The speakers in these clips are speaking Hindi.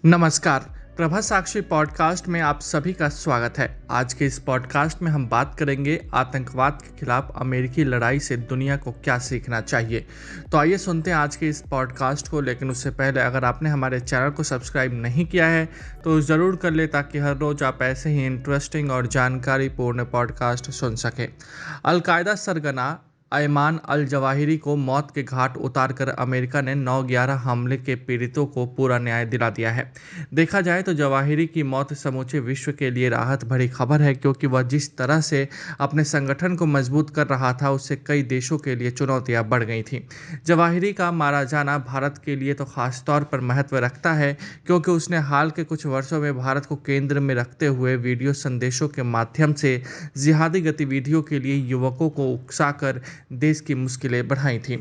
नमस्कार। प्रभा साक्षी पॉडकास्ट में आप सभी का स्वागत है। आज के इस पॉडकास्ट में हम बात करेंगे आतंकवाद के खिलाफ अमेरिकी लड़ाई से दुनिया को क्या सीखना चाहिए। तो आइए सुनते हैं आज के इस पॉडकास्ट को। लेकिन उससे पहले अगर आपने हमारे चैनल को सब्सक्राइब नहीं किया है तो ज़रूर कर ले, ताकि हर रोज़ आप ऐसे ही इंटरेस्टिंग और जानकारी पूर्ण पॉडकास्ट सुन सकें। अलकायदा सरगना अयमान अल जवाहिरी को मौत के घाट उतारकर अमेरिका ने 9/11 हमले के पीड़ितों को पूरा न्याय दिला दिया है। देखा जाए तो जवाहिरी की मौत समूचे विश्व के लिए राहत भरी खबर है, क्योंकि वह जिस तरह से अपने संगठन को मजबूत कर रहा था, उससे कई देशों के लिए चुनौतियां बढ़ गई थीं। जवाहिरी का मारा जाना भारत के लिए तो खास तौर पर महत्व रखता है, क्योंकि उसने हाल के कुछ वर्षों में भारत को केंद्र में रखते हुए वीडियो संदेशों के माध्यम से जिहादी गतिविधियों के लिए युवकों को उकसाकर देश की मुश्किलें बढ़ाई थीं।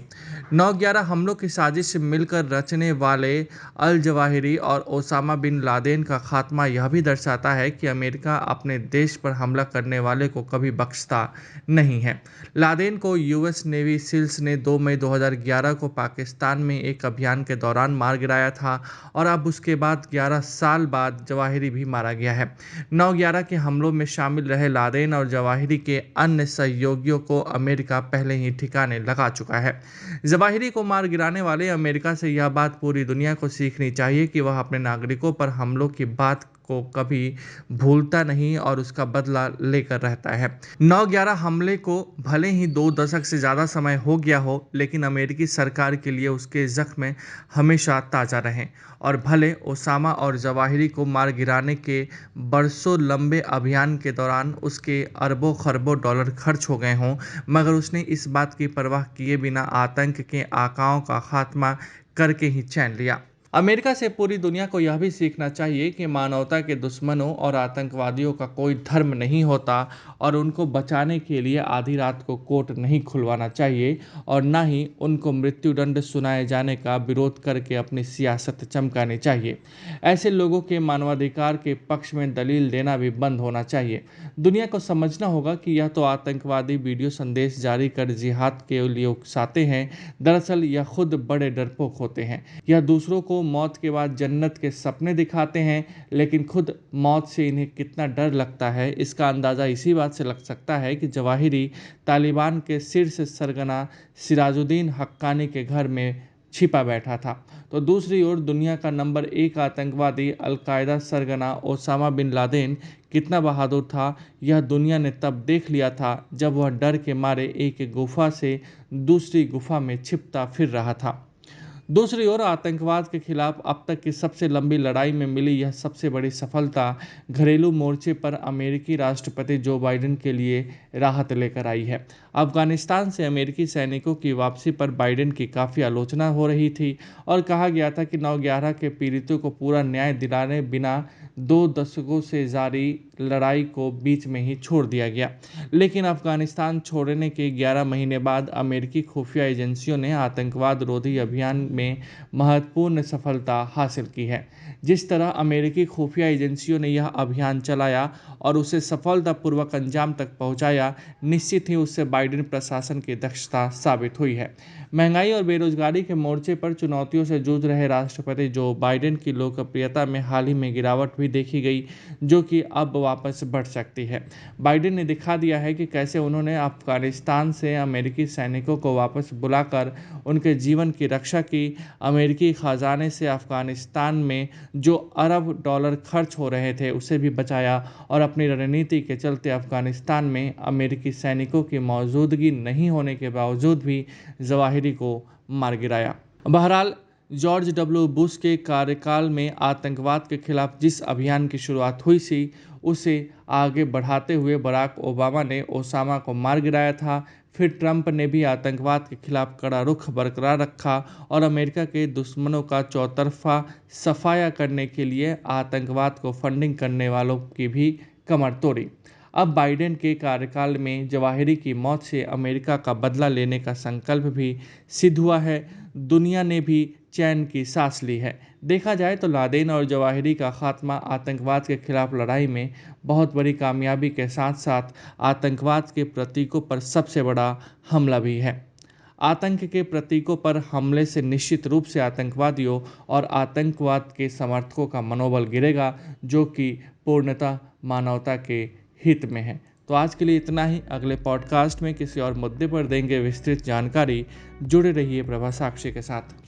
9/11 हमलों की साजिश मिलकर रचने वाले अल जवाहिरी और ओसामा बिन लादेन का खात्मा यह भी दर्शाता है कि अमेरिका अपने देश पर हमला करने वाले को कभी बख्शता नहीं है। लादेन को यूएस नेवी सील्स ने 2 मई 2011 को पाकिस्तान में एक अभियान के दौरान मार गिराया था, और अब उसके बाद 11 साल बाद जवाहिरी भी मारा गया है। 9/11 के हमलों में शामिल रहे लादेन और जवाहिरी के अन्य सहयोगियों को अमेरिका पहले ही ठिकाने लगा चुका है। जवाहिरी को मार गिराने वाले अमेरिका से यह बात पूरी दुनिया को सीखनी चाहिए कि वह अपने नागरिकों पर हमलों की बात को कभी भूलता नहीं और उसका बदला लेकर रहता है। 9/11 हमले को भले ही 2 दशक से ज़्यादा समय हो गया हो, लेकिन अमेरिकी सरकार के लिए उसके जख्म हमेशा ताज़ा रहें। और भले ओसामा और जवाहिरी को मार गिराने के बरसों लंबे अभियान के दौरान उसके अरबों खरबों डॉलर खर्च हो गए हों, मगर उसने इस बात की परवाह किए बिना आतंक के आकाओं का खात्मा करके ही चैन लिया। अमेरिका से पूरी दुनिया को यह भी सीखना चाहिए कि मानवता के दुश्मनों और आतंकवादियों का कोई धर्म नहीं होता, और उनको बचाने के लिए आधी रात को कोर्ट नहीं खुलवाना चाहिए, और न ही उनको मृत्युदंड सुनाए जाने का विरोध करके अपनी सियासत चमकानी चाहिए। ऐसे लोगों के मानवाधिकार के पक्ष में दलील देना भी बंद होना चाहिए। दुनिया को समझना होगा कि यह तो आतंकवादी वीडियो संदेश जारी कर जिहाद के लिए उकसाते हैं, दरअसल यह खुद बड़े डरपोक होते हैं। यह दूसरों को मौत के बाद जन्नत के सपने दिखाते हैं, लेकिन खुद मौत से इन्हें कितना डर लगता है, इसका अंदाज़ा इसी बात से लग सकता है कि जवाहिरी तालिबान के शीर्ष सरगना सिराजुद्दीन हक्कानी के घर में छिपा बैठा था। तो दूसरी ओर दुनिया का नंबर 1 आतंकवादी अलकायदा सरगना ओसामा बिन लादेन कितना बहादुर था, यह दुनिया ने तब देख लिया था जब वह डर के मारे एक गुफा से दूसरी गुफा में छिपता फिर रहा था। दूसरी ओर आतंकवाद के खिलाफ अब तक की सबसे लंबी लड़ाई में मिली यह सबसे बड़ी सफलता घरेलू मोर्चे पर अमेरिकी राष्ट्रपति जो बाइडेन के लिए राहत लेकर आई है। अफगानिस्तान से अमेरिकी सैनिकों की वापसी पर बाइडेन की काफ़ी आलोचना हो रही थी, और कहा गया था कि 9/11 के पीड़ितों को पूरा न्याय दिलाने बिना 2 दशकों से जारी लड़ाई को बीच में ही छोड़ दिया गया। लेकिन अफगानिस्तान छोड़ने के 11 महीने बाद अमेरिकी खुफिया एजेंसियों ने आतंकवाद रोधी अभियान में महत्वपूर्ण सफलता हासिल की है। जिस तरह अमेरिकी खुफिया एजेंसियों ने यह अभियान चलाया और उसे सफलतापूर्वक अंजाम तक पहुंचाया, निश्चित ही उससे बाइडेन प्रशासन की दक्षता साबित हुई है। महंगाई और बेरोजगारी के मोर्चे पर चुनौतियों से जूझ रहे राष्ट्रपति जो बाइडेन की लोकप्रियता में हाल ही में गिरावट भी देखी गई, जो कि अब वापस बढ़ सकती है। बाइडेन ने दिखा दिया है कि कैसे उन्होंने अफगानिस्तान से अमेरिकी सैनिकों को वापस बुलाकर उनके जीवन की रक्षा की, अमेरिकी खजाने से अफगानिस्तान में जो अरब डॉलर खर्च हो रहे थे उसे भी बचाया, और अपनी रणनीति के चलते अफगानिस्तान में अमेरिकी सैनिकों की मौजूदगी नहीं होने के बावजूद भी जवाहिरी को मार गिराया। बहरहाल, जॉर्ज डब्ल्यू बुश के कार्यकाल में आतंकवाद के खिलाफ जिस अभियान की शुरुआत हुई थी, उसे आगे बढ़ाते हुए बराक ओबामा ने ओसामा को मार गिराया था। फिर ट्रंप ने भी आतंकवाद के खिलाफ कड़ा रुख बरकरार रखा और अमेरिका के दुश्मनों का चौतरफा सफाया करने के लिए आतंकवाद को फंडिंग करने वालों की भी कमर तोड़ी। अब बाइडेन के कार्यकाल में जवाहिरी की मौत से अमेरिका का बदला लेने का संकल्प भी सिद्ध हुआ है। दुनिया ने भी चैन की सांस ली है। देखा जाए तो लादेन और जवाहिरी का खात्मा आतंकवाद के खिलाफ लड़ाई में बहुत बड़ी कामयाबी के साथ साथ आतंकवाद के प्रतीकों पर सबसे बड़ा हमला भी है। आतंक के प्रतीकों पर हमले से निश्चित रूप से आतंकवादियों और आतंकवाद के समर्थकों का मनोबल गिरेगा, जो कि पूर्णतः मानवता के हित में है। तो आज के लिए इतना ही। अगले पॉडकास्ट में किसी और मुद्दे पर देंगे विस्तृत जानकारी। जुड़े रहिए प्रभा साक्षी के साथ।